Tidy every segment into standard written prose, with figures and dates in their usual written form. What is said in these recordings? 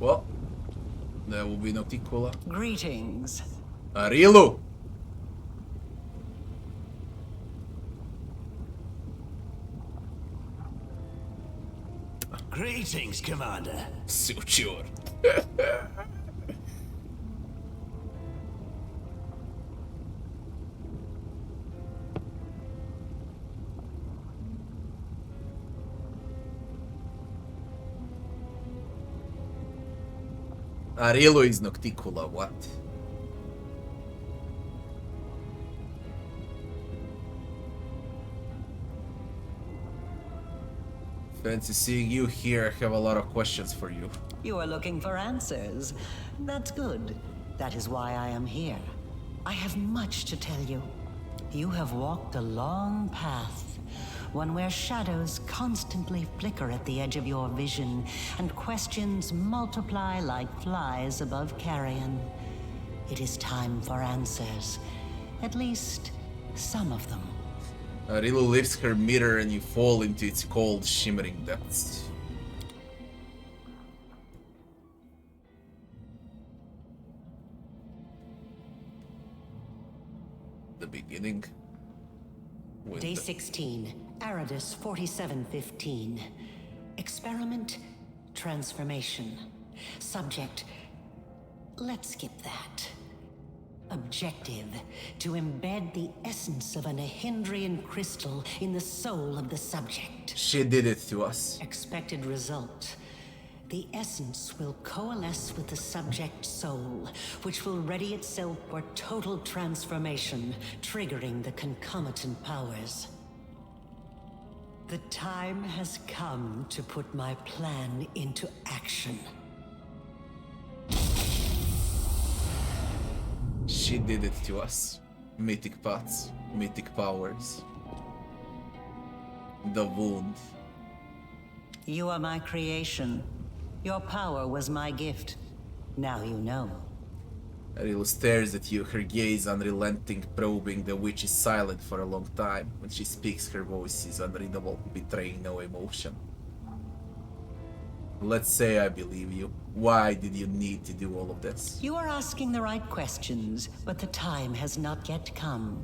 Well, there will be Nocticula. Greetings. Areelu! Greetings, Commander. Suture. Areelu is Nocticula, what? Fancy seeing you here. I have a lot of questions for you. You are looking for answers. That's good. That is why I am here. I have much to tell you. You have walked a long path, one where shadows constantly flicker at the edge of your vision, and questions multiply like flies above carrion. It is time for answers. At least, some of them. Areelu lifts her mirror and you fall into its cold, shimmering depths. The beginning. Day 16, Aridus 4715. Experiment, transformation. Subject, let's skip that. Objective, to embed the essence of a Nahindrian crystal in the soul of the subject. She did it to us. Expected result. The essence will coalesce with the subject's soul, which will ready itself for total transformation, triggering the concomitant powers. The time has come to put my plan into action. She did it to us. Mythic paths, mythic powers. The wound. You are my creation. Your power was my gift. Now you know. Areelu stares at you, her gaze unrelenting, probing. The witch is silent for a long time. When she speaks, her voice is unreadable, betraying no emotion. Let's say I believe you. Why did you need to do all of this? You are asking the right questions, but the time has not yet come.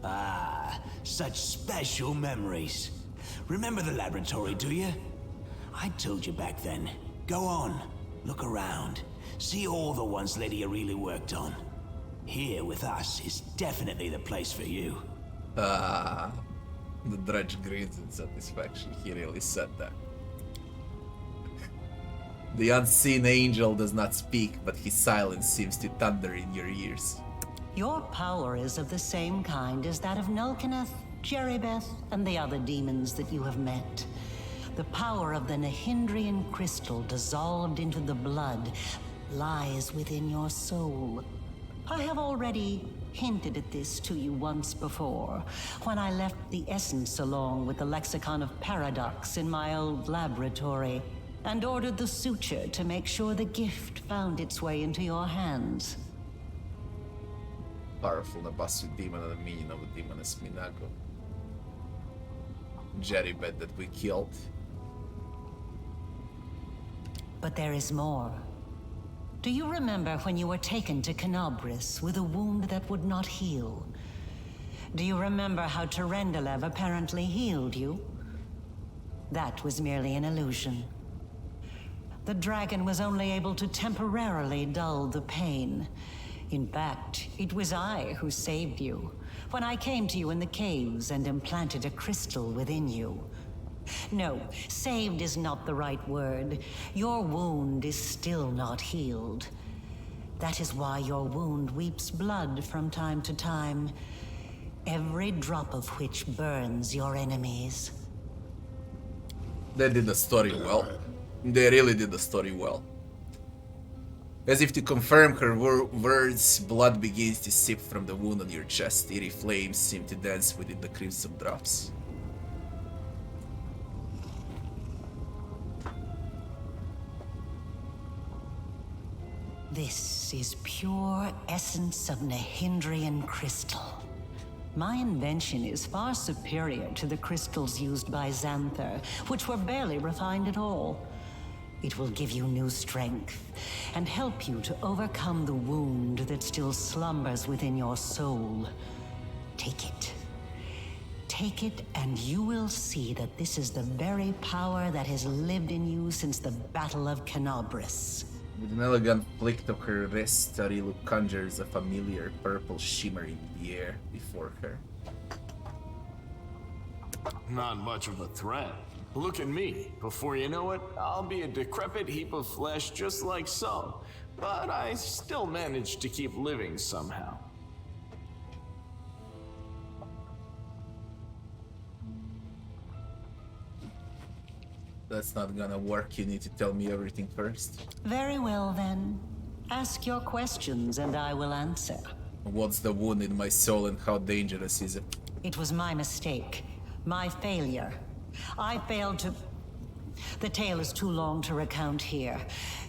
Ah, such special memories. Remember the laboratory, do you? I told you back then. Go on, look around. See all the ones Lady Areelu worked on. Here with us is definitely the place for you. Ah, the dredge grins in satisfaction. He really said that. The unseen angel does not speak, but his silence seems to thunder in your ears. Your power is of the same kind as that of Nulkineth, Jeribeth, and the other demons that you have met. The power of the Nahindrian crystal dissolved into the blood lies within your soul. I have already hinted at this to you once before, when I left the essence along with the Lexicon of Paradox in my old laboratory, and ordered the suture to make sure the gift found its way into your hands. Powerful na basu demon and the minion of a demon is Minago. Jeribeth that we killed. But there is more. Do you remember when you were taken to Canobris with a wound that would not heal? Do you remember how Terendelev apparently healed you? That was merely an illusion. The dragon was only able to temporarily dull the pain. In fact, it was I who saved you, when I came to you in the caves and implanted a crystal within you. No, saved is not the right word. Your wound is still not healed. That is why your wound weeps blood from time to time, every drop of which burns your enemies. They did the story well. They really did the story well. As if to confirm her words, blood begins to sip from the wound on your chest. Eerie flames seem to dance within the crimson drops. This is pure essence of Nahindrian crystal. My invention is far superior to the crystals used by Xanther, which were barely refined at all. It will give you new strength and help you to overcome the wound that still slumbers within your soul. Take it. Take it, and you will see that this is the very power that has lived in you since the Battle of Canobris. With an elegant flick of her wrist, Areelu conjures a familiar purple shimmer in the air before her. Not much of a threat. Look at me. Before you know it, I'll be a decrepit heap of flesh just like some. But I still manage to keep living somehow. That's not gonna work. You need to tell me everything first. Very well, then. Ask your questions and I will answer. What's the wound in my soul and how dangerous is it? It was my mistake. My failure. I failed to... The tale is too long to recount here.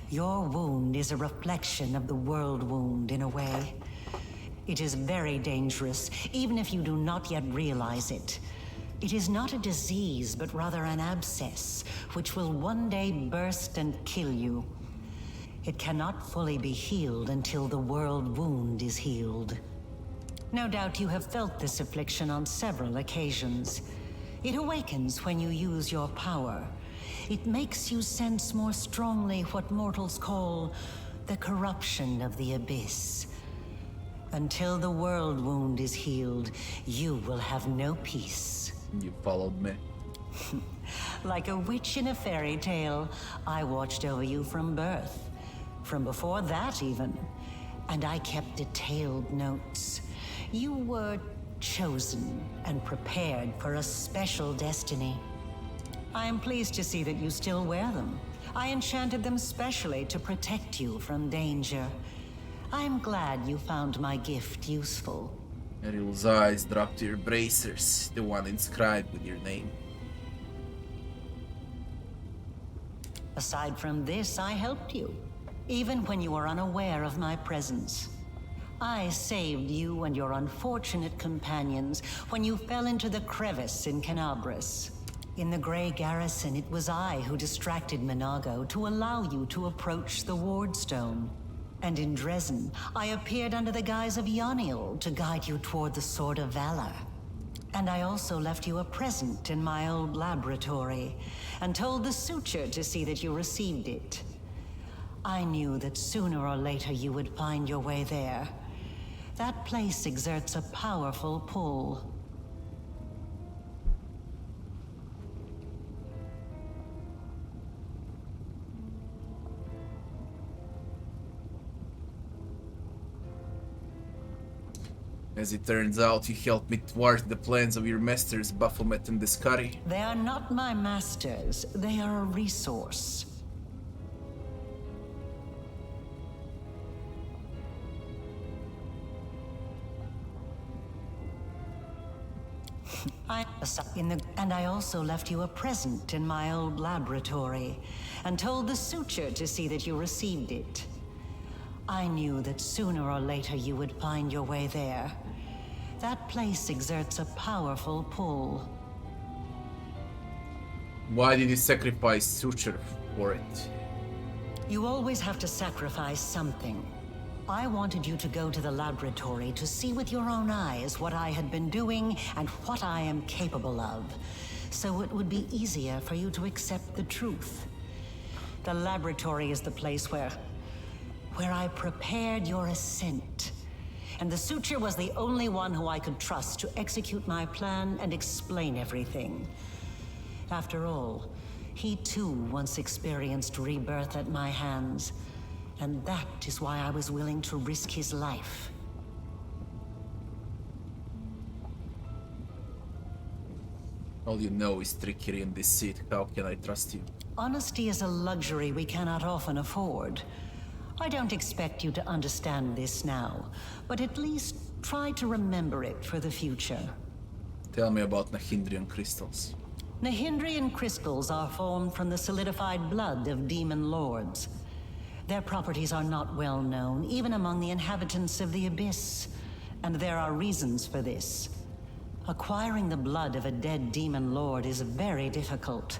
Your wound is a reflection of the Worldwound in a way. It is very dangerous, even if you do not yet realize it. It is not a disease, but rather an abscess, which will one day burst and kill you. It cannot fully be healed until the Worldwound is healed. No doubt you have felt this affliction on several occasions. It awakens when you use your power. It makes you sense more strongly what mortals call the corruption of the abyss. Until the Worldwound is healed, you will have no peace. You followed me. Like a witch in a fairy tale, I watched over you from birth. From before that, even. And I kept detailed notes. You were chosen and prepared for a special destiny. I am pleased to see that you still wear them. I enchanted them specially to protect you from danger. I am glad you found my gift useful. Areelu's eyes drop to your bracers, the one inscribed with your name. Aside from this, I helped you, even when you were unaware of my presence. I saved you and your unfortunate companions when you fell into the crevice in Canobris. In the Grey Garrison, it was I who distracted Minago to allow you to approach the Wardstone. And in Dresden, I appeared under the guise of Yoniel to guide you toward the Sword of Valor. And I also left you a present in my old laboratory, and told the Suture to see that you received it. I knew that sooner or later you would find your way there. That place exerts a powerful pull. As it turns out, you helped me thwart the plans of your masters, Baphomet and Deskari. They are not my masters, they are a resource. And I also left you a present in my old laboratory, and told the Suture to see that you received it. I knew that sooner or later you would find your way there. That place exerts a powerful pull. Why did you sacrifice Suture for it? You always have to sacrifice something. I wanted you to go to the laboratory to see with your own eyes what I had been doing and what I am capable of, so it would be easier for you to accept the truth. The laboratory is the place where I prepared your ascent. And the Suture was the only one who I could trust to execute my plan and explain everything. After all, he too once experienced rebirth at my hands, and that is why I was willing to risk his life. All you know is trickery and deceit. How can I trust you? Honesty is a luxury we cannot often afford. I don't expect you to understand this now, but at least try to remember it for the future. Tell me about Nahindrian crystals. Nahindrian crystals are formed from the solidified blood of demon lords. Their properties are not well known, even among the inhabitants of the Abyss, and there are reasons for this. Acquiring the blood of a dead demon lord is very difficult.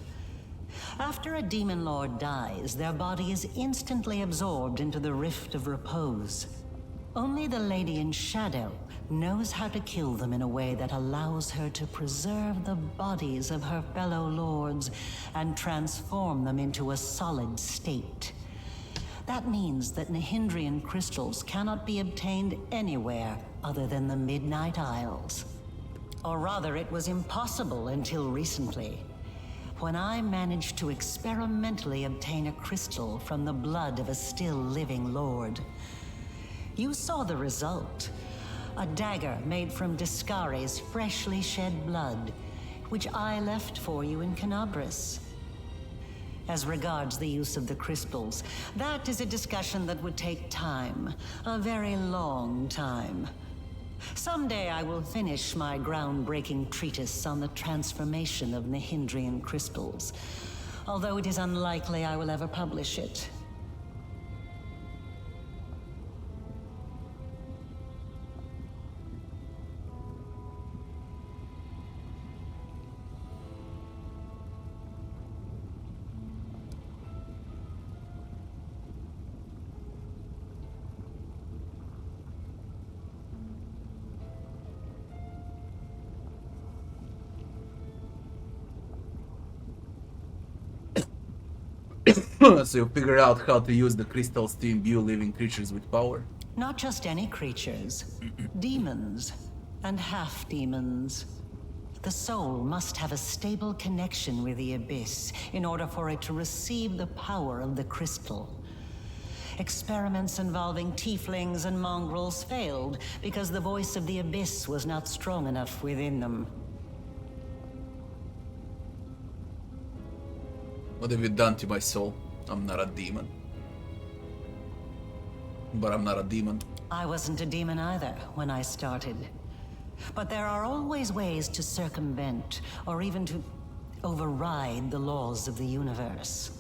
After a demon lord dies, their body is instantly absorbed into the Rift of Repose. Only the Lady in Shadow knows how to kill them in a way that allows her to preserve the bodies of her fellow lords and transform them into a solid state. That means that Nahindrian crystals cannot be obtained anywhere other than the Midnight Isles. Or rather, it was impossible until recently, when I managed to experimentally obtain a crystal from the blood of a still living lord. You saw the result. A dagger made from Deskari's freshly shed blood, which I left for you in Canabris. As regards the use of the crystals, that is a discussion that would take time, a very long time. Someday I will finish my groundbreaking treatise on the transformation of Nahindrian crystals, although it is unlikely I will ever publish it. So you figured out how to use the crystals to imbue living creatures with power? Not just any creatures. Demons. And half-demons. The soul must have a stable connection with the Abyss in order for it to receive the power of the crystal. Experiments involving tieflings and mongrels failed because the voice of the Abyss was not strong enough within them. What have you done to my soul? I'm not a demon. But I'm not a demon. I wasn't a demon either when I started. But there are always ways to circumvent, or even to override the laws of the universe.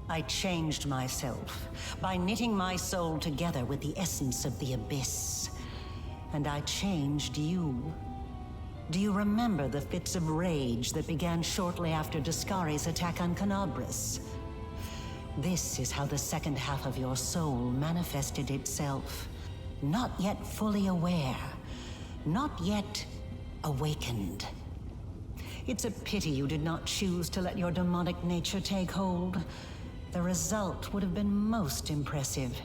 I changed myself by knitting my soul together with the essence of the Abyss. And I changed you. Do you remember the fits of rage that began shortly after Deskari's attack on Canabris? This is how the second half of your soul manifested itself. Not yet fully aware. Not yet awakened. It's a pity you did not choose to let your demonic nature take hold. The result would have been most impressive.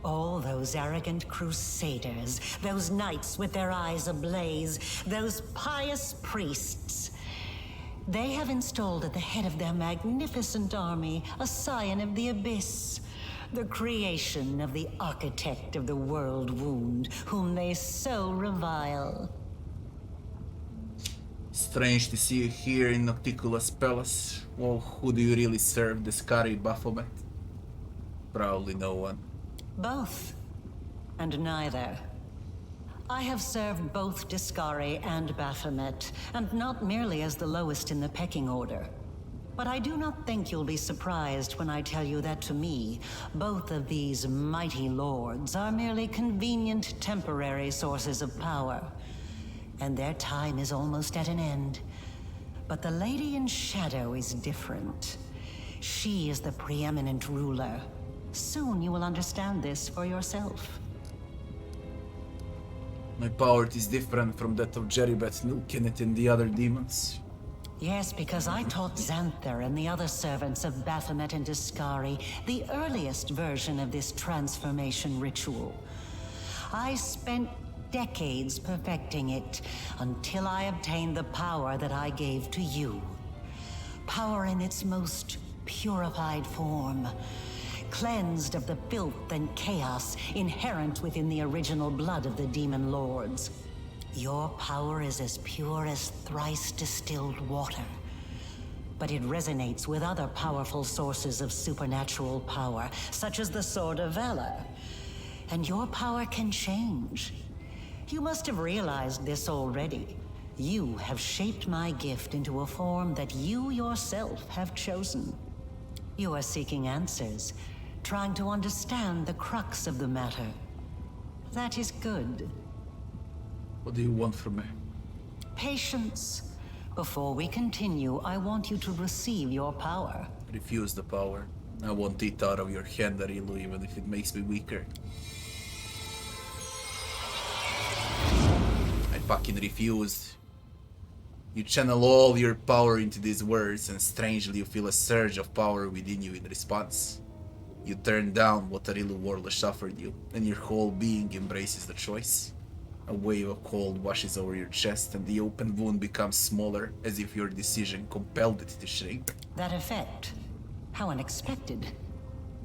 All those arrogant crusaders, those knights with their eyes ablaze, those pious priests. They have installed at the head of their magnificent army a scion of the Abyss, the creation of the architect of the Worldwound, whom they so revile. Strange to see you here in Nocticula's palace. Well, who do you really serve, Deskari, Baphomet? Probably no one. Both. And neither. I have served both Deskari and Baphomet, and not merely as the lowest in the pecking order. But I do not think you'll be surprised when I tell you that to me, both of these mighty lords are merely convenient temporary sources of power. And their time is almost at an end. But the Lady in Shadow is different. She is the preeminent ruler. Soon you will understand this for yourself. My power is different from that of Jeribet, Nilkinit, and the other demons. Yes, because I taught Xanther and the other servants of Baphomet and Deskari the earliest version of this transformation ritual. I spent decades perfecting it until I obtained the power that I gave to you. Power in its most purified form. Cleansed of the filth and chaos inherent within the original blood of the demon lords. Your power is as pure as thrice distilled water. But it resonates with other powerful sources of supernatural power, such as the Sword of Valor. And your power can change. You must have realized this already. You have shaped my gift into a form that you yourself have chosen. You are seeking answers, trying to understand the crux of the matter. That is good. What do you want from me? Patience, Before we continue, I want you to receive your power. Refuse the power. I want it out of your hand, Areelu, even if it makes me weaker. I fucking refused. You channel all your power into these words, and strangely you feel a surge of power within you in response. You turn down what Areelu Vorlesh offered you, and your whole being embraces the choice. A wave of cold washes over your chest, and the open wound becomes smaller, as if your decision compelled it to shrink. That effect. How unexpected.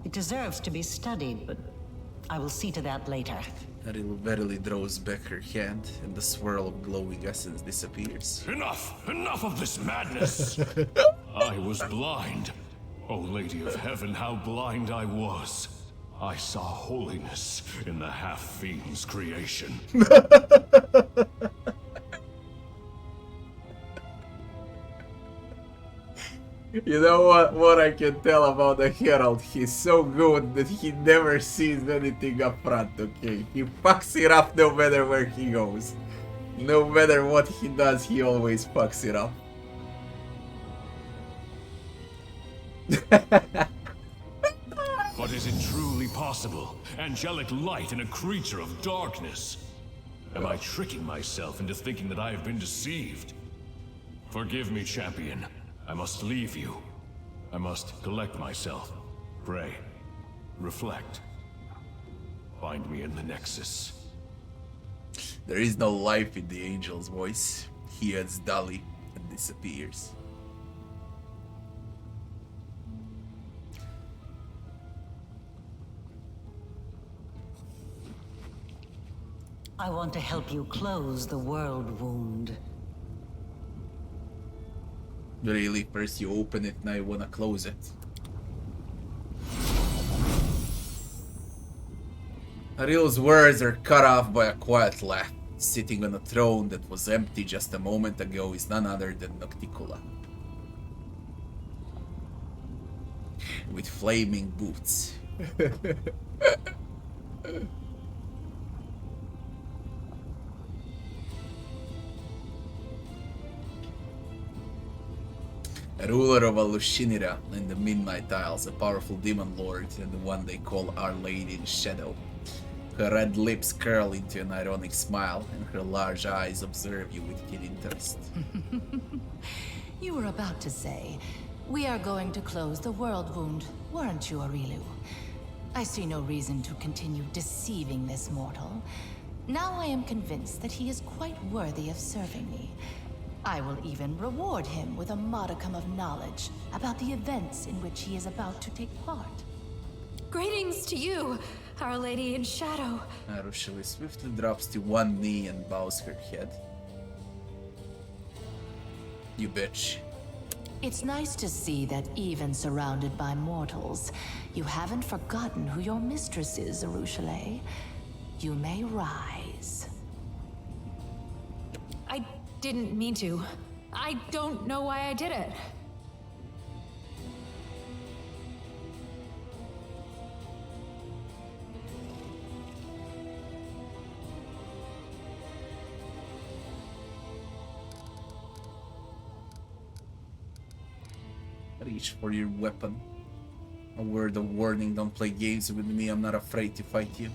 It deserves to be studied, but I will see to that later. Areelu verily draws back her hand, and the swirl of glowing essence disappears. Enough! Enough of this madness! I was blind. O Lady of Heaven, how blind I was. I saw holiness in the half-fiend's creation. You know what I can tell about the Herald? He's so good that he never sees anything up front, okay? He fucks it up no matter where he goes. No matter what he does, he always fucks it up. But is it truly possible? Angelic light in a creature of darkness? Am I tricking myself into thinking that I have been deceived? Forgive me, champion. I must leave you. I must collect myself. Pray. Reflect. Find me in the Nexus. There is no life in the angel's voice. He adds dully and disappears. I want to help you close the Worldwound. Really, first you open it, now you wanna close it. Areelu's words are cut off by a quiet laugh. Sitting on a throne that was empty just a moment ago is none other than Nocticula. With flaming boots. A ruler of Shamira in the Midnight Isles, a powerful demon lord, and the one they call Our Lady in Shadow. Her red lips curl into an ironic smile, and her large eyes observe you with keen interest. You were about to say, we are going to close the Worldwound, weren't you, Areelu? I see no reason to continue deceiving this mortal. Now I am convinced that he is quite worthy of serving me. I will even reward him with a modicum of knowledge about the events in which he is about to take part. Greetings to you, Our Lady in Shadow. Arushali swiftly drops to one knee and bows her head. You bitch. It's nice to see that even surrounded by mortals, you haven't forgotten who your mistress is, Arushale. You may rise. I didn't mean to. I don't know why I did it. Reach for your weapon. A word of warning, don't play games with me, I'm not afraid to fight you.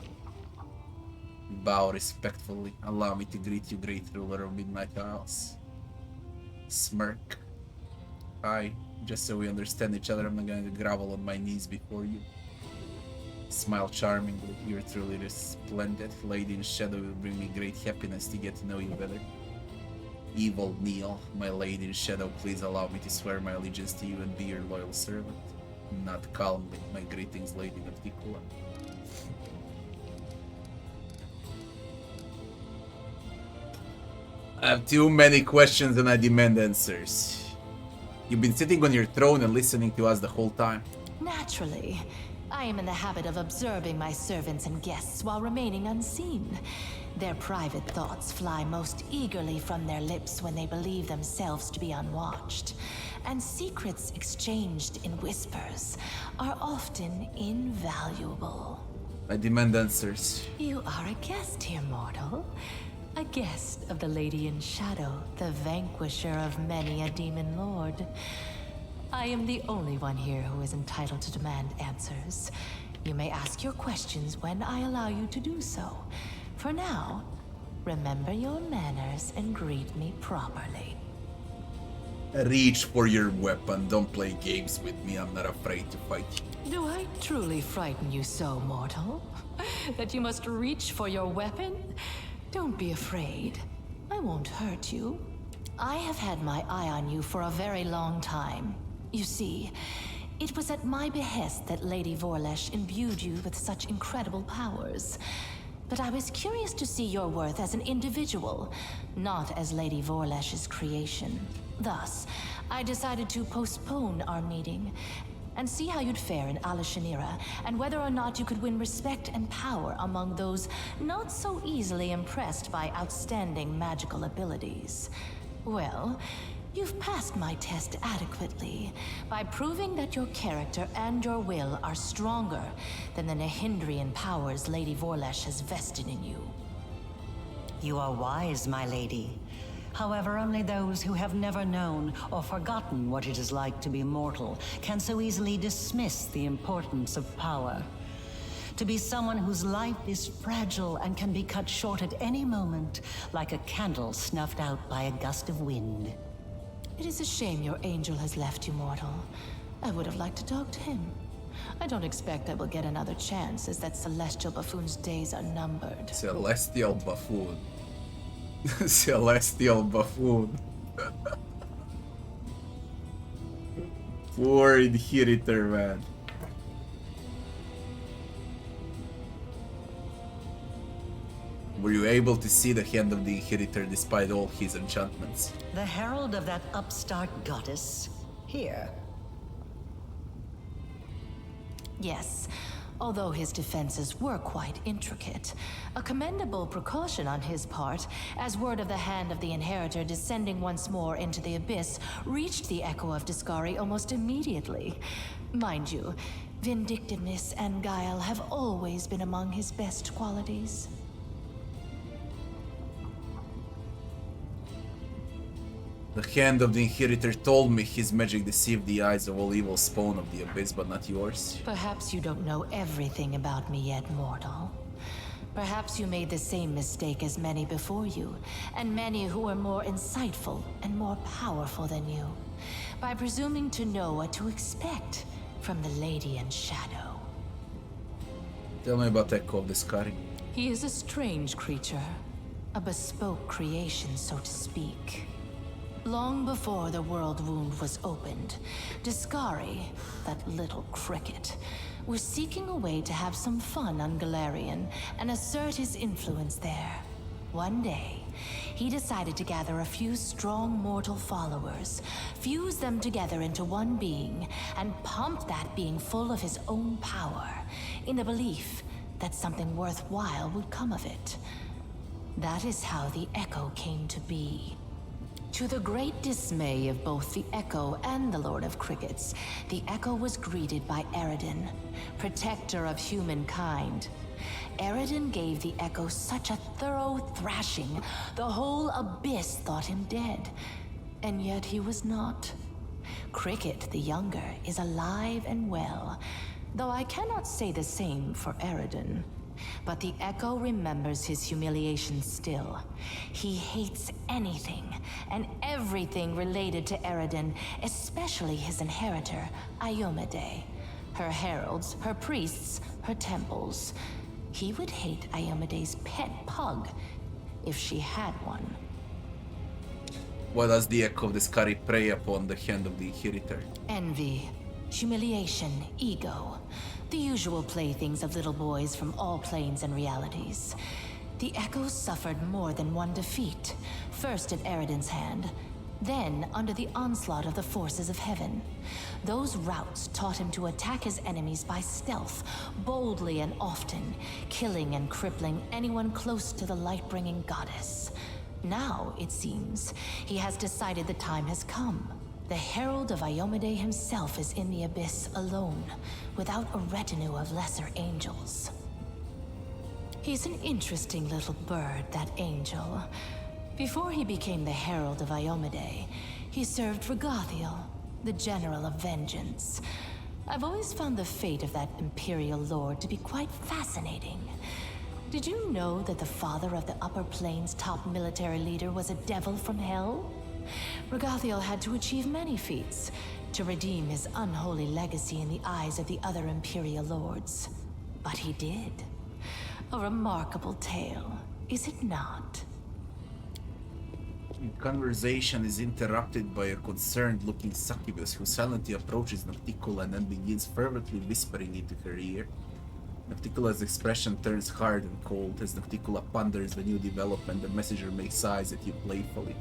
Bow respectfully. Allow me to greet you, great ruler of Midnight Isles. Smirk. Aye, just so we understand each other, I'm not going to grovel on my knees before you. Smile charmingly. You're truly resplendent. Lady in Shadow will bring me great happiness to get to know you better. Evil Neil, my Lady in Shadow, please allow me to swear my allegiance to you and be your loyal servant. Not calmly. My greetings, Lady Nocticula. I have too many questions and I demand answers. You've been sitting on your throne and listening to us the whole time. Naturally. I am in the habit of observing my servants and guests while remaining unseen. Their private thoughts fly most eagerly from their lips when they believe themselves to be unwatched. And secrets exchanged in whispers are often invaluable. I demand answers. You are a guest here, mortal. A guest of the Lady in Shadow, the vanquisher of many a demon lord. I am the only one here who is entitled to demand answers. You may ask your questions when I allow you to do so. For now, remember your manners and greet me properly. Reach for your weapon. Don't play games with me. I'm not afraid to fight you. Do I truly frighten you so, mortal? That you must reach for your weapon? Don't be afraid. I won't hurt you. I have had my eye on you for a very long time. You see, it was at my behest that Lady Vorlesh imbued you with such incredible powers. But I was curious to see your worth as an individual, not as Lady Vorlesh's creation. Thus, I decided to postpone our meeting and see how you'd fare in Shamira, and whether or not you could win respect and power among those not so easily impressed by outstanding magical abilities. Well, you've passed my test adequately by proving that your character and your will are stronger than the Nahindrian powers Lady Vorlesh has vested in you. You are wise, my lady. However, only those who have never known or forgotten what it is like to be mortal can so easily dismiss the importance of power. To be someone whose life is fragile and can be cut short at any moment, like a candle snuffed out by a gust of wind. It is a shame your angel has left you, mortal. I would have liked to talk to him. I don't expect I will get another chance, as that celestial buffoon's days are numbered. Celestial buffoon. Celestial buffoon. Poor inheritor, man. Were you able to see the hand of the inheritor despite all his enchantments? The herald of that upstart goddess? Here. Yes, although his defenses were quite intricate. A commendable precaution on his part, as word of the hand of the inheritor descending once more into the abyss reached the Echo of Deskari almost immediately. Mind you, vindictiveness and guile have always been among his best qualities. The hand of the inheritor told me his magic deceived the eyes of all evil spawn of the abyss, but not yours. Perhaps you don't know everything about me yet, mortal. Perhaps you made the same mistake as many before you, and many who were more insightful and more powerful than you, by presuming to know what to expect from the Lady in Shadow. Tell me about Echo of Deskari. He is a strange creature, a bespoke creation, so to speak. Long before the Worldwound was opened, Deskari, that little cricket, was seeking a way to have some fun on Galarian and assert his influence there. One day, he decided to gather a few strong mortal followers, fuse them together into one being, and pump that being full of his own power, in the belief that something worthwhile would come of it. That is how the Echo came to be. To the great dismay of both the Echo and the Lord of Crickets, the Echo was greeted by Eredin, protector of humankind. Eredin gave the Echo such a thorough thrashing, the whole abyss thought him dead. And yet he was not. Cricket, the younger, is alive and well, though I cannot say the same for Eredin. But the Echo remembers his humiliation still. He hates anything and everything related to Eredin, especially his inheritor, Iomedae. Her heralds, her priests, her temples. He would hate Iomedae's pet pug, if she had one. Why does the Echo of Deskari prey upon the hand of the inheritor? Envy, humiliation, ego. The usual playthings of little boys from all planes and realities. The Echoes suffered more than one defeat. First at Eredin's hand, then under the onslaught of the forces of heaven. Those routs taught him to attack his enemies by stealth, boldly and often, killing and crippling anyone close to the light-bringing goddess. Now, it seems, he has decided the time has come. The Herald of Iomedae himself is in the abyss alone, without a retinue of lesser angels. He's an interesting little bird, that angel. Before he became the Herald of Iomade, he served Regathiel, the General of Vengeance. I've always found the fate of that Imperial Lord to be quite fascinating. Did you know that the father of the Upper Plains' top military leader was a devil from hell? Regathiel had to achieve many feats to redeem his unholy legacy in the eyes of the other Imperial Lords. But he did. A remarkable tale, is it not? Conversation is interrupted by a concerned-looking succubus who silently approaches Nocticula and then begins fervently whispering into her ear. Nocticula's expression turns hard and cold as Nocticula ponders the new development. The messenger makes eyes at you playfully.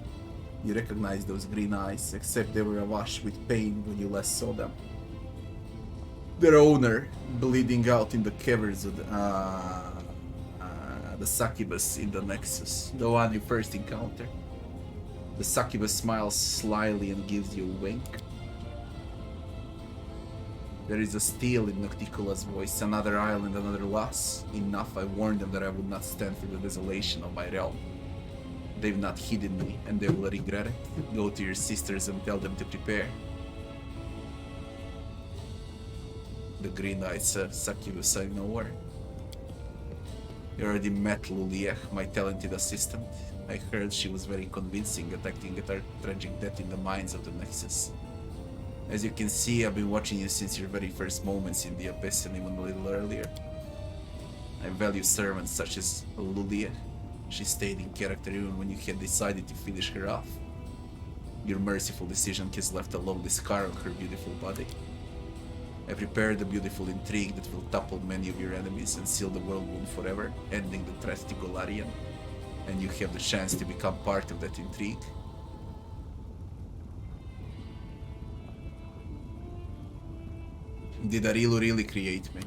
You recognize those green eyes, except they were awash with pain when you last saw them. Their owner, bleeding out in the caverns of the succubus in the Nexus, the one you first encountered. The succubus smiles slyly and gives you a wink. There is a steel in Nocticula's voice, another island, another loss. Enough, I warned them that I would not stand for the desolation of my realm. They've not hidden me, and they will regret it. Go to your sisters and tell them to prepare. The green-eyed succubus I know her. You already met Lulia, my talented assistant. I heard she was very convincing at acting at her tragic death in the mines of the Nexus. As you can see, I've been watching you since your very first moments in the Abyss and even a little earlier. I value servants such as Lulia. She stayed in character even when you had decided to finish her off. Your merciful decision has left a lovely scar on her beautiful body. I prepared a beautiful intrigue that will topple many of your enemies and seal the Worldwound forever, ending the threat to Golarion. And you have the chance to become part of that intrigue. Did Areelu really create me?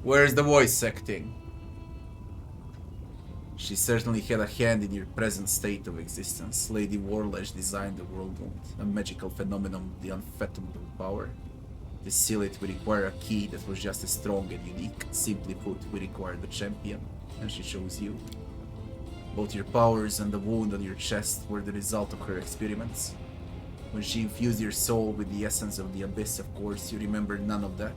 Where's the voice acting? She certainly had a hand in your present state of existence. Lady Vorlesh designed the Worldwound, a magical phenomenon with the unfathomable power. To seal it, we require a key that was just as strong and unique. Simply put, we required a champion, and she chose you. Both your powers and the wound on your chest were the result of her experiments. When she infused your soul with the essence of the Abyss, of course, you remember none of that.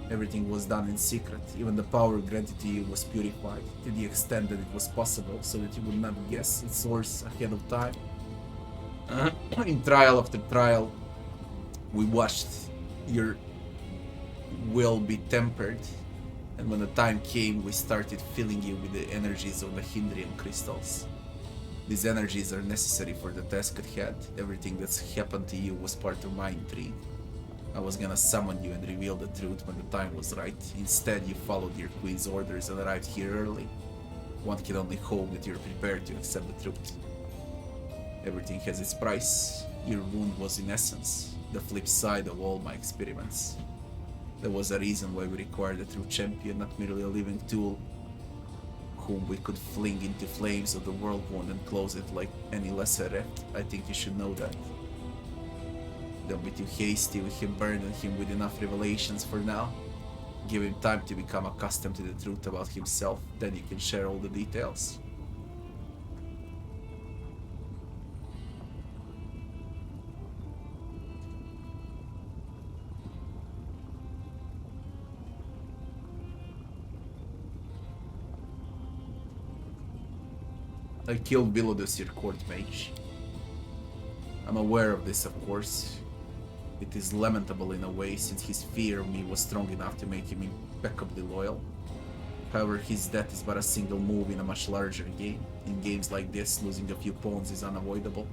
Everything was done in secret. Even the power granted to you was purified, to the extent that it was possible, so that you would not guess its source ahead of time. In trial after trial, we watched your will be tempered, and when the time came, we started filling you with the energies of the Nahindrian crystals. These energies are necessary for the task at hand. Everything that's happened to you was part of my intrigue. I was gonna summon you and reveal the truth when the time was right. Instead, you followed your queen's orders and arrived here early. One can only hope that you're prepared to accept the truth. Everything has its price. Your wound was, in essence, the flip side of all my experiments. There was a reason why we required a true champion, not merely a living tool whom we could fling into flames of the Worldwound and close it like any lesser reft. I think you should know that. Don't be too hasty with him, burden him with enough revelations for now. Give him time to become accustomed to the truth about himself, then you can share all the details. I killed Vilodus, your court mage. I'm aware of this, of course. It is lamentable in a way, since his fear of me was strong enough to make him impeccably loyal. However, his death is but a single move in a much larger game. In games like this, losing a few pawns is unavoidable.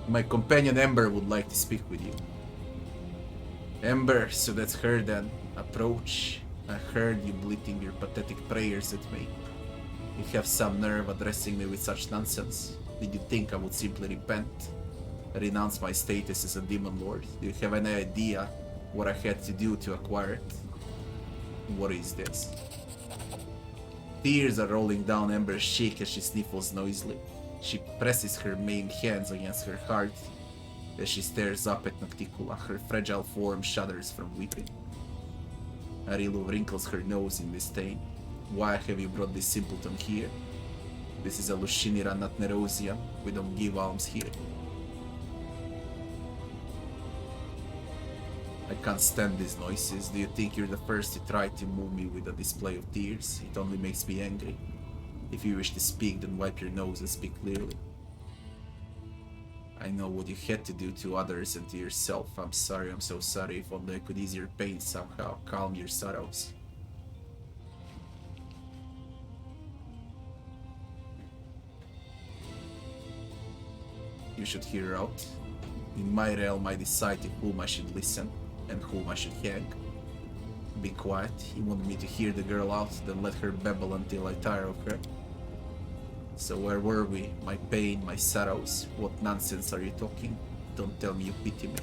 My companion Ember would like to speak with you. Ember, so that's her then. Approach. I heard you bleating your pathetic prayers at me. You have some nerve addressing me with such nonsense. Did you think I would simply repent? Renounce my status as a demon lord? Do you have any idea what I had to do to acquire it? What is this? Tears are rolling down Ember's cheek as she sniffles noisily. She presses her maimed hands against her heart as she stares up at Nocticula. Her fragile form shudders from weeping. Areelu wrinkles her nose in disdain. Why have you brought this simpleton here? This is a Shamira, not Nerosia. We don't give alms here. I can't stand these noises. Do you think you're the first to try to move me with a display of tears? It only makes me angry. If you wish to speak, then wipe your nose and speak clearly. I know what you had to do to others and to yourself. I'm sorry, I'm so sorry. If only I could ease your pain somehow, calm your sorrows. You should hear her out. In my realm, I decide to whom I should listen and whom I should hang. Be quiet. You want me to hear the girl out, then let her babble until I tire of her. So where were we? My pain, my sorrows. What nonsense are you talking? Don't tell me you pity me.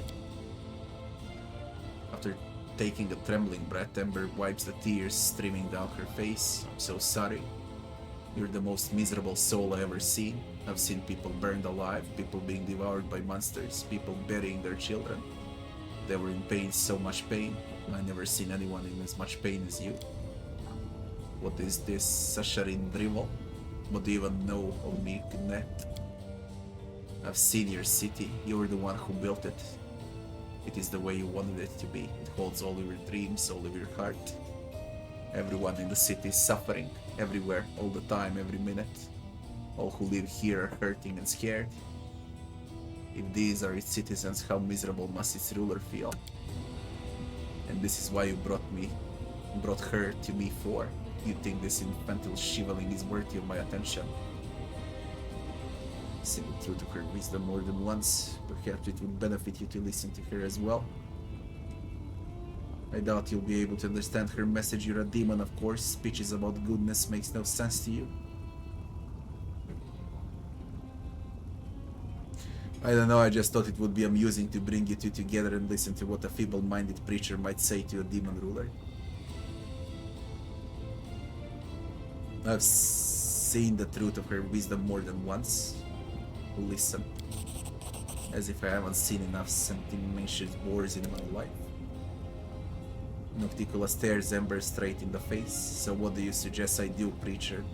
After taking a trembling breath, Ember wipes the tears streaming down her face. I'm so sorry. You're the most miserable soul I ever seen. I've seen people burned alive, people being devoured by monsters, people burying their children. They were in pain, so much pain. I never seen anyone in as much pain as you. What is this, Sasharin drivel? What do you even know of me, Net? I've seen your city. You were the one who built it. It is the way you wanted it to be. It holds all of your dreams, all of your heart. Everyone in the city is suffering. Everywhere, all the time, every minute. All who live here are hurting and scared. If these are its citizens, how miserable must its ruler feel? And this is why you brought her to me for. You think this infantile shiveling is worthy of my attention? Seen it through to her wisdom more than once. Perhaps it would benefit you to listen to her as well. I doubt you'll be able to understand her message. You're a demon, of course. Speeches about goodness makes no sense to you. I don't know, I just thought it would be amusing to bring you two together and listen to what a feeble-minded preacher might say to a demon ruler. I've seen the truth of her wisdom more than once. Listen. As if I haven't seen enough sentimentous wars in my life. Nocticula stares Ember straight in the face. So what do you suggest I do, preacher?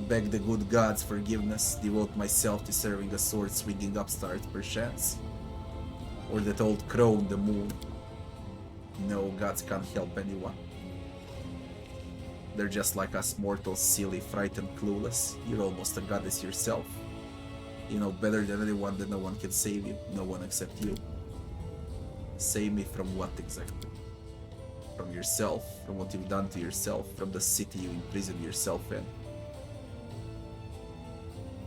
Beg the good gods' forgiveness, devote myself to serving a sword-swinging upstart perchance? Or that old crone, the moon? No, gods can't help anyone. They're just like us mortals, silly, frightened, clueless. You're almost a goddess yourself. You know better than anyone that no one can save you, no one except you. Save me from what exactly? From yourself, from what you've done to yourself, from the city you imprisoned yourself in.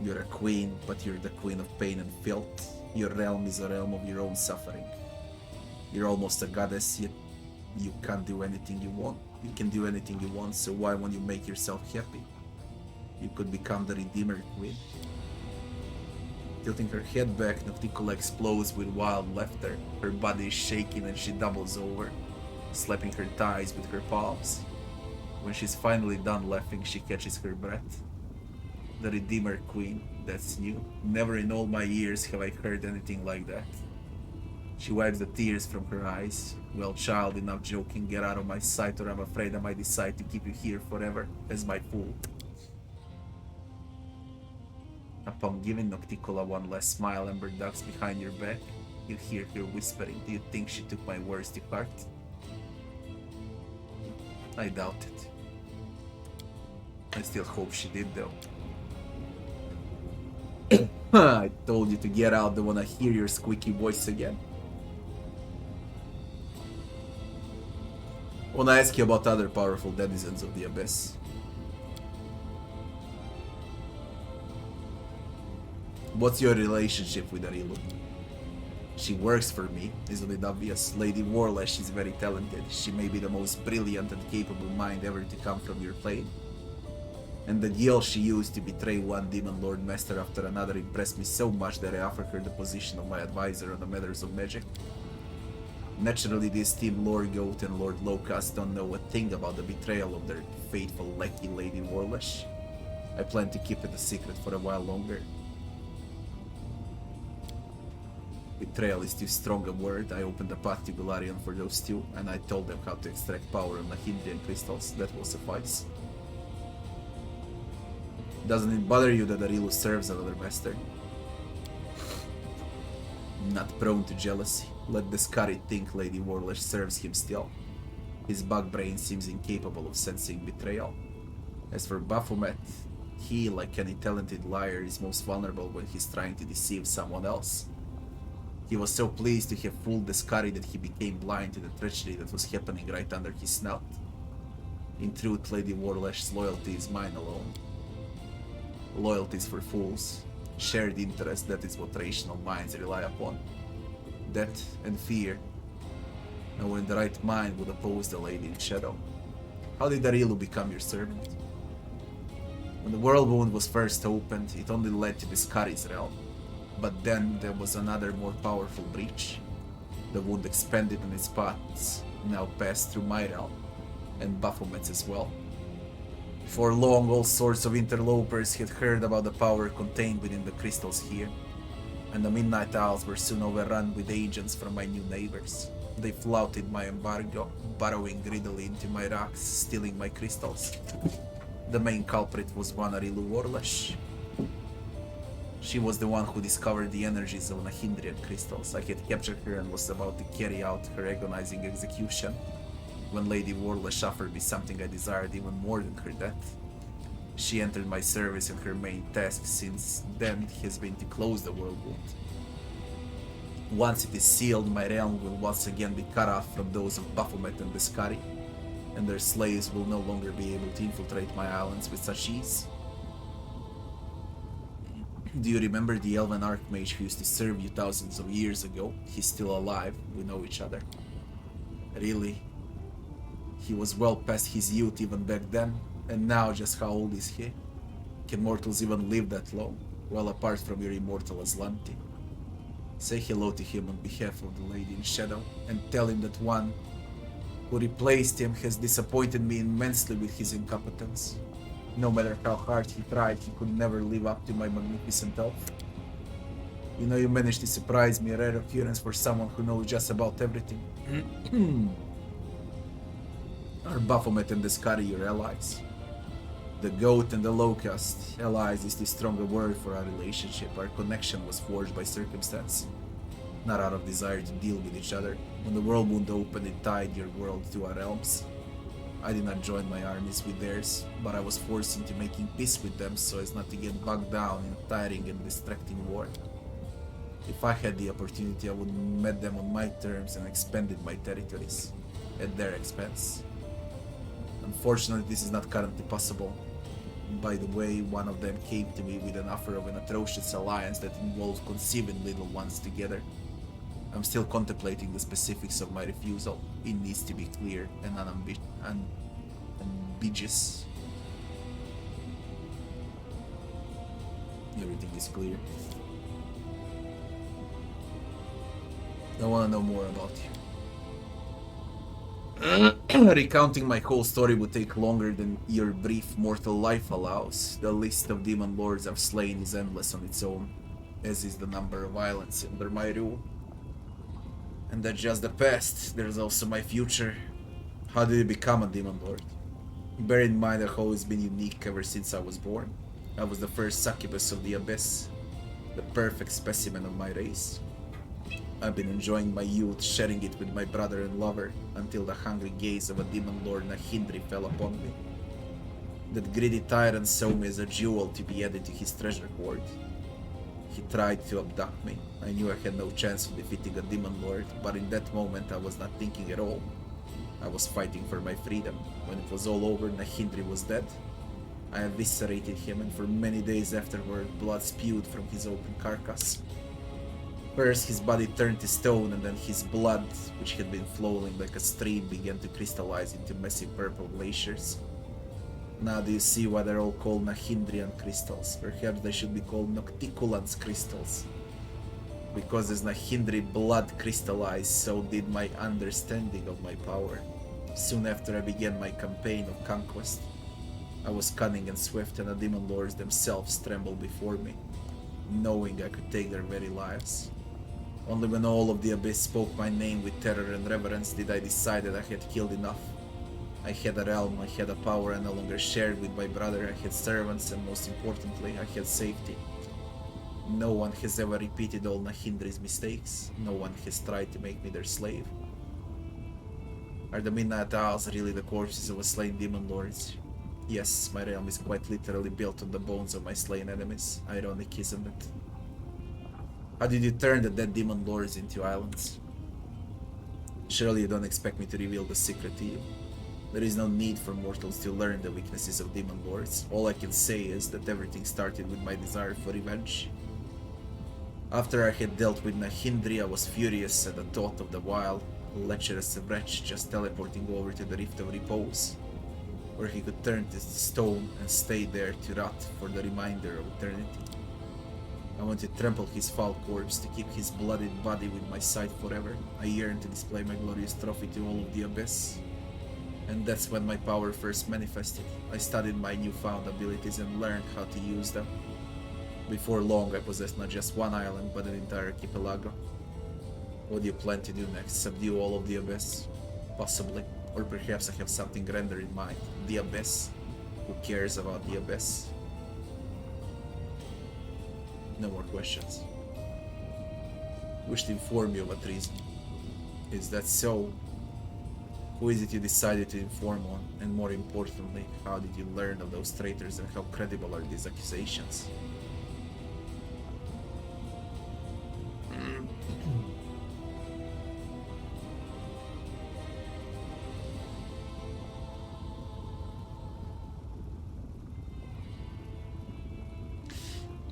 You're a queen, but you're the queen of pain and filth. Your realm is a realm of your own suffering. You're almost a goddess, yet you can't do anything you want. You can do anything you want, so why won't you make yourself happy? You could become the Redeemer Queen. Tilting her head back, Nocticula explodes with wild laughter. Her body is shaking and she doubles over, slapping her thighs with her palms. When she's finally done laughing, she catches her breath. The Redeemer Queen, that's new. Never in all my years have I heard anything like that. She wipes the tears from her eyes. Well, child, enough joking. Get out of my sight or I'm afraid I might decide to keep you here forever as my fool. Upon giving Nocticula one last smile, Ember ducks behind your back. You hear her whispering, do you think she took my words to heart? I doubt it. I still hope she did though. I told you to get out, don't wanna hear your squeaky voice again. I wanna ask you about other powerful denizens of the Abyss. What's your relationship with Areelu? She works for me, isn't it obvious? Lady Vorlesh is very talented. She may be the most brilliant and capable mind ever to come from your plane. And the guile she used to betray one demon lord master after another impressed me so much that I offered her the position of my advisor on the matters of magic. Naturally, this team Lord Goat and Lord Locust don't know a thing about the betrayal of their faithful lackey Lady Vorlesh. I plan to keep it a secret for a while longer. Betrayal is too strong a word. I opened the path to Golarion for those two, and I told them how to extract power on Nahindrian crystals. That will suffice. Doesn't it bother you that Areelu serves another master? Not prone to jealousy. Let Deskari think Lady Vorlesh serves him still. His bug brain seems incapable of sensing betrayal. As for Baphomet, he, like any talented liar, is most vulnerable when he's trying to deceive someone else. He was so pleased to have fooled Deskari that he became blind to the treachery that was happening right under his snout. In truth, Lady Vorlesh's loyalty is mine alone. Loyalty is for fools. Shared interest, that is what rational minds rely upon. That and fear. No one in the right mind would oppose the Lady in Shadow. How did Areelu become your servant? When the Worldwound was first opened, it only led to Deskari's realm. But then there was another more powerful breach. The wound expanded on its paths, now passed through my realm, and Baphomet's as well. For long, all sorts of interlopers had heard about the power contained within the crystals here, and the Midnight Owls were soon overrun with agents from my new neighbors. They flouted my embargo, burrowing greedily into my rocks, stealing my crystals. The main culprit was one Areelu Vorlesh. She was the one who discovered the energies of Nahindrian crystals. I had captured her and was about to carry out her agonizing execution, when Lady Vorlesh offered me something I desired even more than her death. She entered my service, and her main task since then has been to close the Worldwound. Once it is sealed, my realm will once again be cut off from those of Baphomet and Deskari, and their slaves will no longer be able to infiltrate my islands with such ease. Do you remember the elven archmage who used to serve you thousands of years ago? He's still alive, we know each other. Really? He was well past his youth even back then, and now just how old is he? Can mortals even live that long, well apart from your immortal Aslanti? Say hello to him on behalf of the Lady in Shadow, and tell him that one who replaced him has disappointed me immensely with his incompetence. No matter how hard he tried, he could never live up to my magnificent elf. You know, you managed to surprise me, a rare occurrence for someone who knows just about everything. Are Baphomet and Deskari your allies? The goat and the locust, allies is too strong a word for our relationship. Our connection was forged by circumstance, not out of desire to deal with each other. When the Worldwound opened, it tied your world to our realms. I did not join my armies with theirs, but I was forced into making peace with them so as not to get bogged down in a tiring and distracting war. If I had the opportunity, I would have met them on my terms and expanded my territories, at their expense. Unfortunately, this is not currently possible. By the way, one of them came to me with an offer of an atrocious alliance that involved conceiving little ones together. I'm still contemplating the specifics of my refusal. It needs to be clear and unambiguous. Everything is clear. I want to know more about you. Recounting my whole story would take longer than your brief mortal life allows. The list of demon lords I've slain is endless on its own, as is the number of islands under my rule. And that's just the past. There's also my future. How did you become a demon lord? Bear in mind I've always been unique ever since I was born. I was the first succubus of the abyss, the perfect specimen of my race. I've been enjoying my youth, sharing it with my brother and lover, until the hungry gaze of a demon lord Nahindri fell upon me. That greedy tyrant saw me as a jewel to be added to his treasure hoard. He tried to abduct me. I knew I had no chance of defeating a demon lord, but in that moment I was not thinking at all. I was fighting for my freedom. When it was all over, Nahindri was dead. I eviscerated him, and for many days afterward, blood spewed from his open carcass. First his body turned to stone, and then his blood, which had been flowing like a stream, began to crystallize into massive purple glaciers. Now do you see why they're all called Nahindrian crystals? Perhaps they should be called Nocticulan's crystals. Because as Nahindri blood crystallized, so did my understanding of my power. Soon after I began my campaign of conquest, I was cunning and swift, and the demon lords themselves trembled before me, knowing I could take their very lives. Only when all of the Abyss spoke my name with terror and reverence did I decide that I had killed enough. I had a realm, I had a power I no longer shared with my brother, I had servants, and most importantly, I had safety. No one has ever repeated all Nahindri's mistakes. No one has tried to make me their slave. Are the Midnight Isles really the corpses of a slain demon lords? Yes, my realm is quite literally built on the bones of my slain enemies. Ironic, isn't it? How did you turn the dead demon lords into islands? Surely you don't expect me to reveal the secret to you. There is no need for mortals to learn the weaknesses of demon lords. All I can say is that everything started with my desire for revenge. After I had dealt with Nahindri, I was furious at the thought of the wild, lecherous wretch just teleporting over to the Rift of Repose, where he could turn to stone and stay there to rot for the remainder of eternity. I want to trample his foul corpse, to keep his bloodied body with my sight forever. I yearn to display my glorious trophy to all of the Abyss. And that's when my power first manifested. I studied my newfound abilities and learned how to use them. Before long, I possessed not just one island, but an entire archipelago. What do you plan to do next? Subdue all of the Abyss? Possibly. Or perhaps I have something grander in mind. The Abyss? Who cares about the Abyss? No more questions. Wish to inform you of a treason. Is that so? Who is it you decided to inform on? And more importantly, how did you learn of those traitors and how credible are these accusations?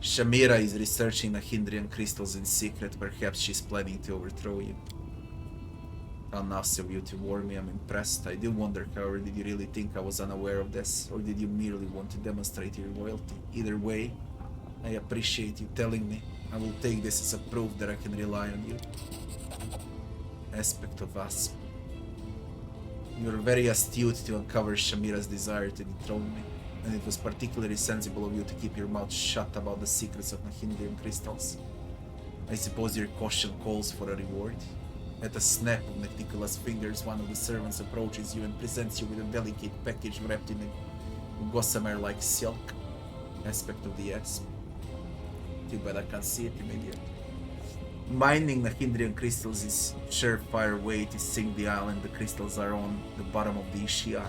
Shamira is researching Nahindrian crystals in secret. Perhaps she's planning to overthrow you. How nice of you to warn me. I'm impressed. I do wonder, however, did you really think I was unaware of this? Or did you merely want to demonstrate your loyalty? Either way, I appreciate you telling me. I will take this as a proof that I can rely on you. Aspect of us. You're very astute to uncover Shamira's desire to dethrone me. And it was particularly sensible of you to keep your mouth shut about the secrets of Nahindrian crystals. I suppose your caution calls for a reward. At a snap of Nocticula's fingers, one of the servants approaches you and presents you with a delicate package wrapped in a gossamer-like silk. Aspect of the asp. Too bad I can't see it immediately. Mining Nahindrian crystals is a surefire way to sink the island the crystals are on the bottom of the Ishiar.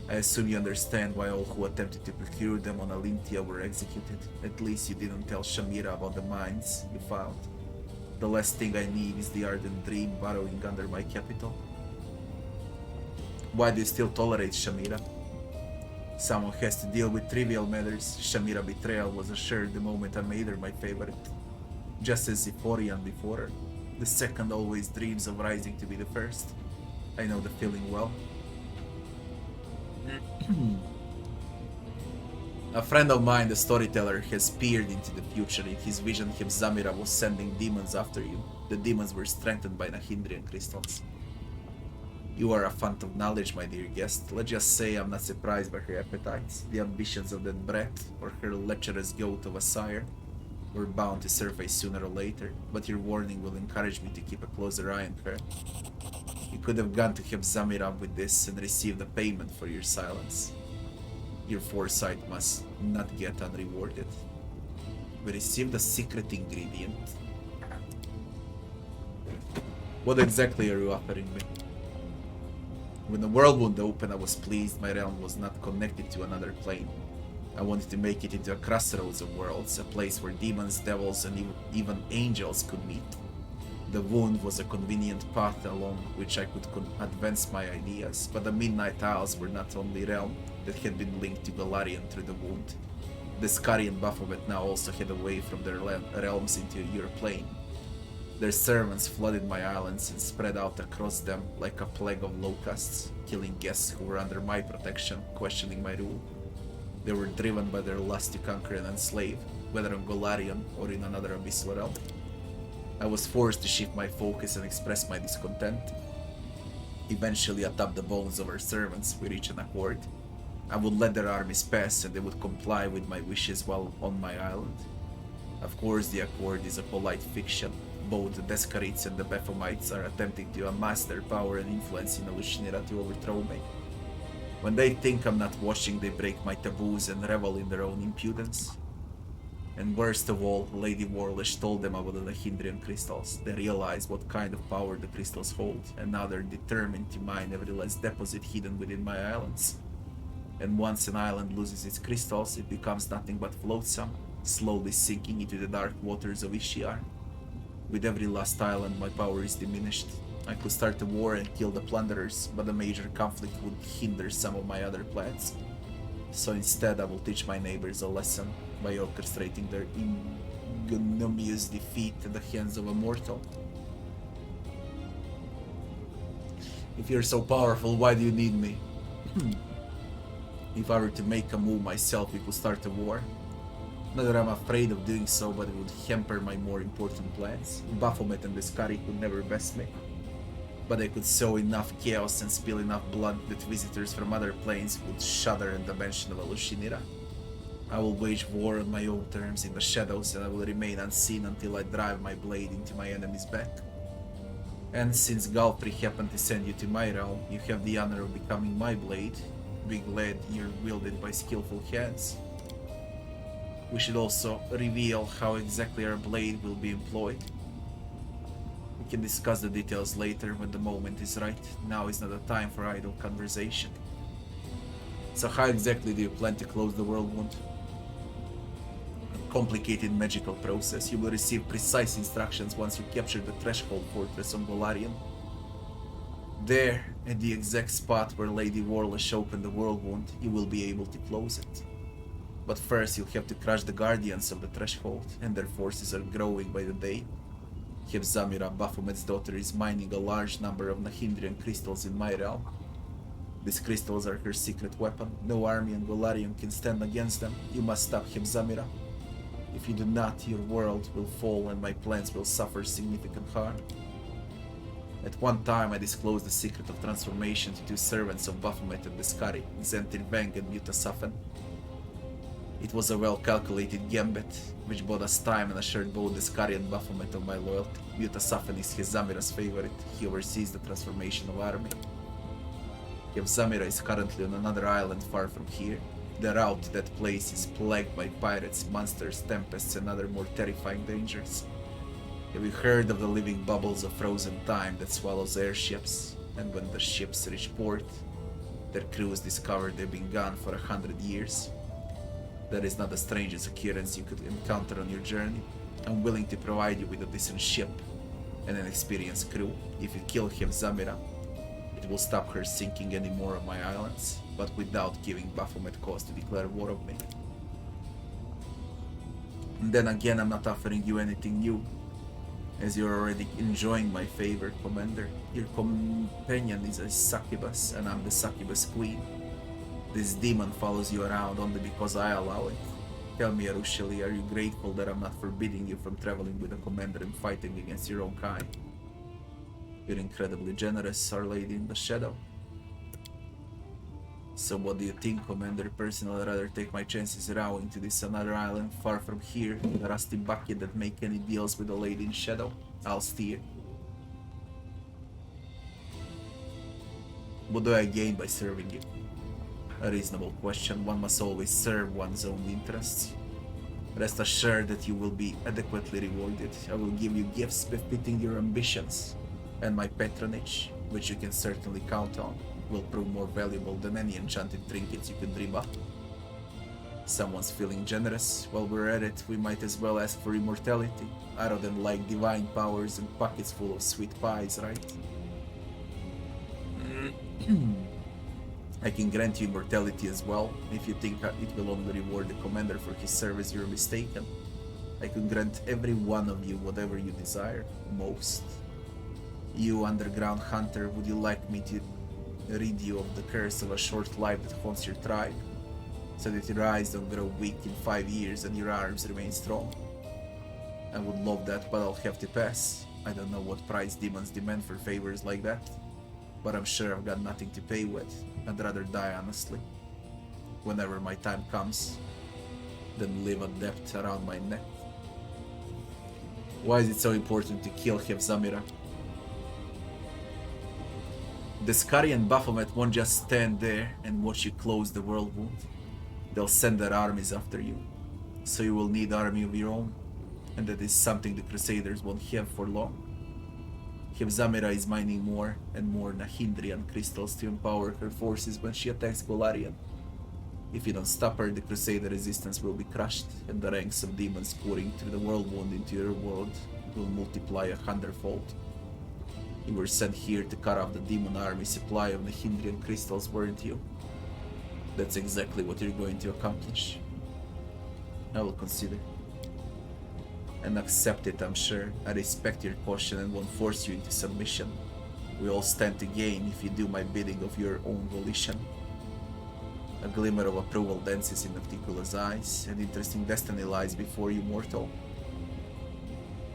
I assume you understand why all who attempted to procure them on Alintia were executed. At least you didn't tell Shamira about the mines you found. The last thing I need is the ardent dream burrowing under my capital. Why do you still tolerate Shamira? Someone has to deal with trivial matters. Shamira betrayal was assured the moment I made her my favorite. Just as Ephorian before her. The second always dreams of rising to be the first. I know the feeling well. A friend of mine, the storyteller, has peered into the future. In his vision, Zamira was sending demons after you. The demons were strengthened by Nahindrian crystals. You are a font of knowledge, my dear guest. Let's just say I'm not surprised by her appetites. The ambitions of that brat, or her lecherous goat of a sire, were bound to surface sooner or later, but your warning will encourage me to keep a closer eye on her. You could have gone to Zamira with this and received a payment for your silence. Your foresight must not get unrewarded. We received a secret ingredient. What exactly are you offering me? When the Worldwound opened, I was pleased my realm was not connected to another plane. I wanted to make it into a crossroads of worlds, a place where demons, devils, and even angels could meet. The wound was a convenient path along which I could advance my ideas, but the Midnight Isles were not only realm that had been linked to Golarion through the wound. Deskari and Baphomet now also had a way from their realms into your plane. Their servants flooded my islands and spread out across them like a plague of locusts, killing guests who were under my protection, questioning my rule. They were driven by their lust to conquer and enslave, whether on Golarion or in another abyssal realm. I was forced to shift my focus and express my discontent. Eventually, atop the bones of our servants, we reached an accord. I would let their armies pass and they would comply with my wishes while on my island. Of course, the accord is a polite fiction. both the Deskarites and the Baphomites are attempting to amass their power and influence in Shamira to overthrow me. When they think I'm not watching, they break my taboos and revel in their own impudence. And worst of all, Lady Vorlesh told them about the Nahindrian crystals. They realized what kind of power the crystals hold, and now they're determined to mine every last deposit hidden within my islands. And once an island loses its crystals, it becomes nothing but flotsam, slowly sinking into the dark waters of Ishiar. With every lost island, my power is diminished. I could start a war and kill the plunderers, but a major conflict would hinder some of my other plans. So instead, I will teach my neighbors a lesson by orchestrating their ignominious defeat at the hands of a mortal. If you're so powerful, why do you need me? If I were to make a move myself, we could start a war. Not that I'm afraid of doing so, but it would hamper my more important plans. Baphomet and Deskari could never best me. But I could sow enough chaos and spill enough blood that visitors from other planes would shudder at the mention of Shamira. I will wage war on my own terms in the shadows, and I will remain unseen until I drive my blade into my enemy's back. And since Galfrey happened to send you to my realm, you have the honor of becoming my blade. Be glad you're wielded by skillful hands. We should also reveal how exactly our blade will be employed. We can discuss the details later when the moment is right. Now is not the time for idle conversation. So how exactly do you plan to close the Worldwound? A complicated magical process. You will receive precise instructions once you capture the Threshold Fortress on Golarion. There, at the exact spot where Lady Vorlesh opened the Worldwound, you will be able to close it. But first you'll have to crush the Guardians of the Threshold, and their forces are growing by the day. Shamira, Baphomet's daughter, is mining a large number of Nahindrian crystals in my realm. These crystals are her secret weapon. No army in Golarion can stand against them. You must stop Shamira. If you do not, your world will fall and my plans will suffer significant harm. At one time I disclosed the secret of transformation to two servants of Baphomet and Deskari, Zentirveng and Mutasafen. It was a well-calculated gambit, which bought us time and assured both Deskari and Baphomet of my loyalty. Mutasafen is Shamira's favorite. He oversees the transformation of army. Shamira is currently on another island far from here. The route to that place is plagued by pirates, monsters, tempests, and other more terrifying dangers. Have you heard of the living bubbles of frozen time that swallows airships? And when the ships reach port, their crews discover they've been gone for 100 years? That is not the strangest occurrence you could encounter on your journey. I'm willing to provide you with a decent ship and an experienced crew. If you kill Shamira, it will stop her sinking any more of my islands, but without giving Baphomet cause to declare war on me. And then again, I'm not offering you anything new, as you're already enjoying my favor, Commander. Your companion is a succubus, and I'm the succubus queen. This demon follows you around only because I allow it. Tell me, Arushali, are you grateful that I'm not forbidding you from traveling with the Commander and fighting against your own kind? You're incredibly generous, Our Lady in the Shadow. So what do you think, Commander? Personally, I'd rather take my chances rowing to this another island far from here, the rusty bucket that make any deals with the Lady in Shadow. I'll steer. What do I gain by serving you? A reasonable question. One must always serve one's own interests. Rest assured that you will be adequately rewarded. I will give you gifts befitting your ambitions, and my patronage, which you can certainly count on, will prove more valuable than any enchanted trinkets you could dream up. Someone's feeling generous. While we're at it, we might as well ask for immortality. I don't like divine powers and pockets full of sweet pies, right? I can grant you immortality as well. If you think it will only reward the Commander for his service, you're mistaken. I can grant every one of you whatever you desire, most. You, underground hunter, would you like me to rid you of the curse of a short life that haunts your tribe, so that your eyes don't grow weak in 5 years and your arms remain strong? I would love that, but I'll have to pass. I don't know what price demons demand for favors like that, but I'm sure I've got nothing to pay with. I'd rather die honestly, whenever my time comes, than live a debt around my neck. Why is it so important to kill Shamira? Deskari and Baphomet won't just stand there and watch you close the Worldwound. They'll send their armies after you. So you will need an army of your own. And that is something the Crusaders won't have for long. Shamira is mining more and more Nahindrian crystals to empower her forces when she attacks Golarion. If you don't stop her, the Crusader resistance will be crushed, and the ranks of demons pouring through the Worldwound into your world will multiply 100-fold. You were sent here to cut off the demon army supply of Nahindrian crystals, weren't you? That's exactly what you're going to accomplish. I will consider. And accept it, I'm sure. I respect your caution and won't force you into submission. We all stand to gain if you do my bidding of your own volition. A glimmer of approval dances in Nocticula's eyes, and interesting destiny lies before you, mortal.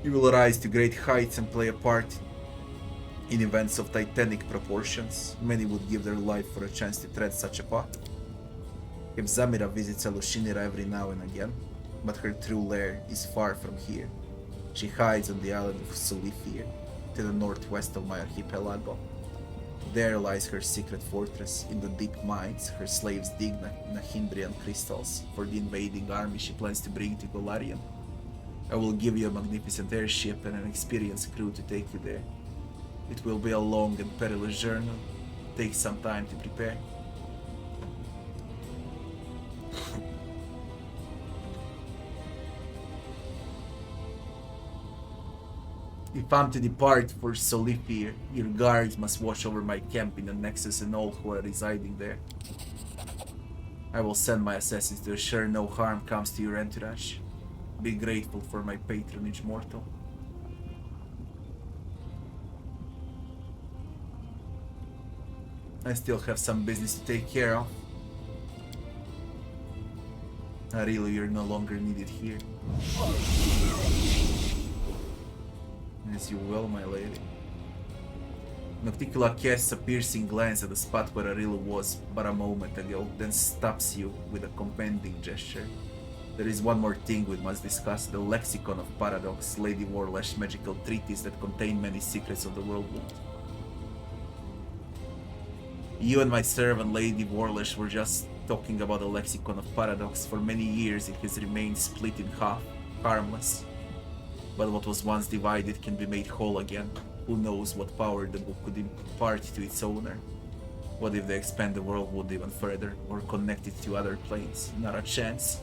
You will rise to great heights and play a part in events of titanic proportions. Many would give their life for a chance to tread such a path. Shamira visits Alushinira every now and again, but her true lair is far from here. She hides on the island of Solitude, to the northwest of my archipelago. There lies her secret fortress. In the deep mines, her slaves dig Nahindrian crystals for the invading army she plans to bring to Golarion. I will give you a magnificent airship and an experienced crew to take you there. It will be a long and perilous journey. Take some time to prepare. If I'm to depart for Solitude, your guards must watch over my camp in the Nexus and all who are residing there. I will send my assassins to assure no harm comes to your entourage. Be grateful for my patronage, mortal. I still have some business to take care of. Areelu, you're no longer needed here. As you will, my lady. Nocticula casts a piercing glance at the spot where Areelu was but a moment ago, then stops you with a commanding gesture. There is one more thing we must discuss, the Lexicon of Paradox, Lady Vorlesh magical treatise that contain many secrets of the Worldwound. You and my servant Lady Vorlesh were just talking about the Lexicon of Paradox. For many years it has remained split in half, harmless. But what was once divided can be made whole again. Who knows what power the book could impart to its owner? What if they expand the Worldwound even further, or connect it to other planes? Not a chance.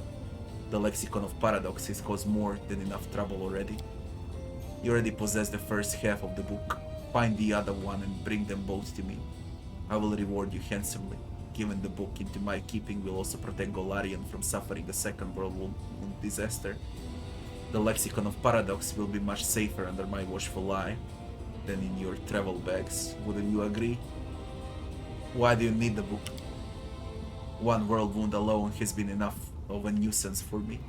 The Lexicon of Paradox has caused more than enough trouble already. You already possess the first half of the book. Find the other one and bring them both to me. I will reward you handsomely. Given the book into my keeping will also protect Golarion from suffering a second Worldwound disaster. The Lexicon of Paradox will be much safer under my watchful eye than in your travel bags. Wouldn't you agree? Why do you need the book? One Worldwound alone has been enough of a nuisance for me.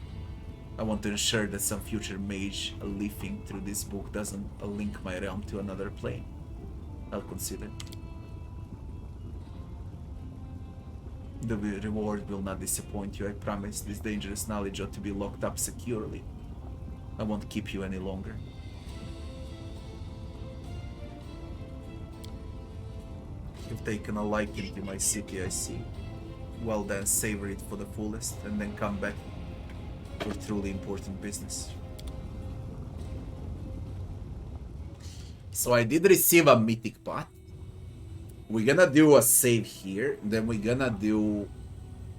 I want to ensure that some future mage leafing through this book doesn't link my realm to another plane. I'll consider. The reward will not disappoint you, I promise. This dangerous knowledge ought to be locked up securely. I won't keep you any longer. You've taken a liking to my city, I see. Well then, savor it for the fullest, and then come back for truly important business. So I did receive a mythic pot. We're gonna do a save here, then we're gonna do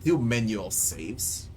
2 manual saves.